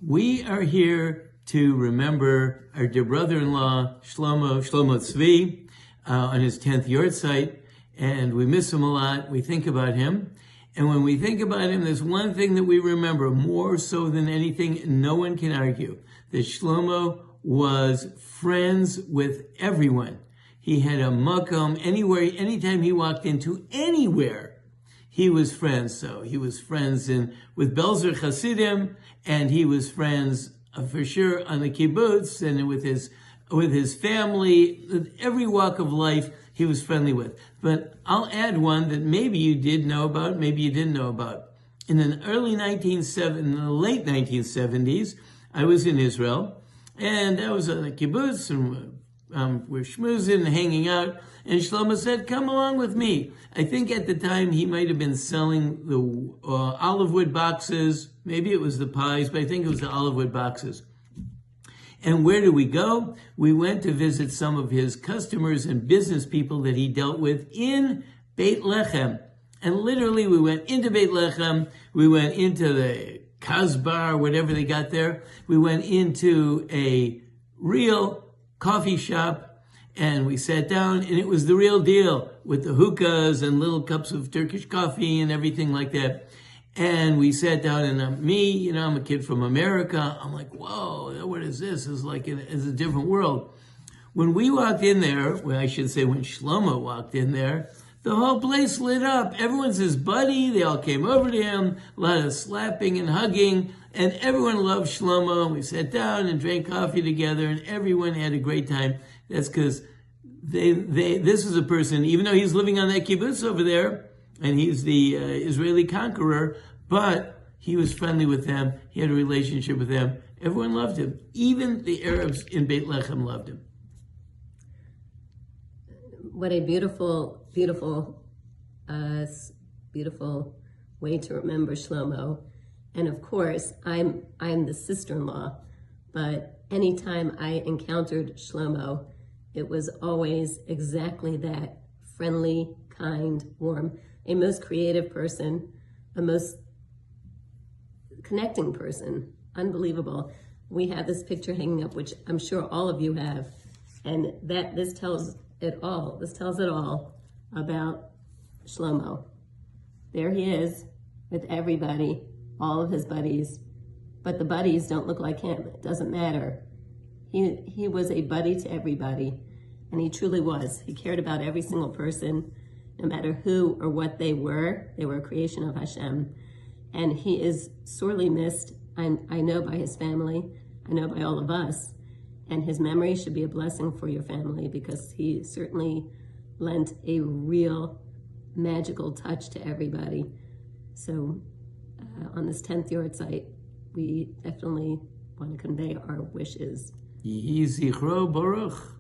We are here to remember our dear brother-in-law, Shlomo Tzvi, on his 10th yahrzeit, and we miss him a lot. We think about him. And when we think about him, there's one thing that we remember more so than anything, no one can argue, that Shlomo was friends with everyone. He had a makom anywhere, anytime he walked into anywhere, he was friends. So he was friends with Belzer Hasidim, and he was friends for sure on the kibbutz and with his family, with every walk of life he was friendly with. But I'll add one that maybe you did know about, maybe you didn't know about. In the late 1970s, I was in Israel, and I was on the kibbutz, and we're schmoozing and hanging out, and Shlomo said, come along with me. I think at the time he might have been selling the olive wood boxes, maybe it was the pies, but I think it was the olive wood boxes. And where did we go? We went to visit some of his customers and business people that he dealt with in Beit Lechem. And literally we went into Beit Lechem, we went into the Kazbar, whatever they got there. We went into a real coffee shop and we sat down, and it was the real deal with the hookahs and little cups of Turkish coffee and everything like that. And we sat down, and I'm a kid from America. I'm like, whoa, what is this? It's like it's a different world. When we walked in there, well, I should say when Shlomo walked in there, the whole place lit up. Everyone's his buddy. They all came over to him, a lot of slapping and hugging, and everyone loved Shlomo. And we sat down and drank coffee together, and everyone had a great time. That's because this is a person, even though he's living on that kibbutz over there, and he's the Israeli conqueror, but he was friendly with them. He had a relationship with them. Everyone loved him. Even the Arabs in Beit Lechem loved him. What a beautiful, beautiful, beautiful way to remember Shlomo. And of course, I'm the sister-in-law, but anytime I encountered Shlomo, it was always exactly that: friendly, kind, warm, a most creative person, a most connecting person. Unbelievable. We have this picture hanging up, which I'm sure all of you have, and this tells it all. This tells it all about Shlomo. There he is with everybody, all of his buddies, but the buddies don't look like him. It doesn't matter. He was a buddy to everybody, and he truly was. He cared about every single person, no matter who or what they were. They were a creation of Hashem. And he is sorely missed, I know, by his family. I know by all of us. And his memory should be a blessing for your family, because he certainly lent a real magical touch to everybody. So on this 10th yahrzeit, we definitely want to convey our wishes. Yehi zichro baruch.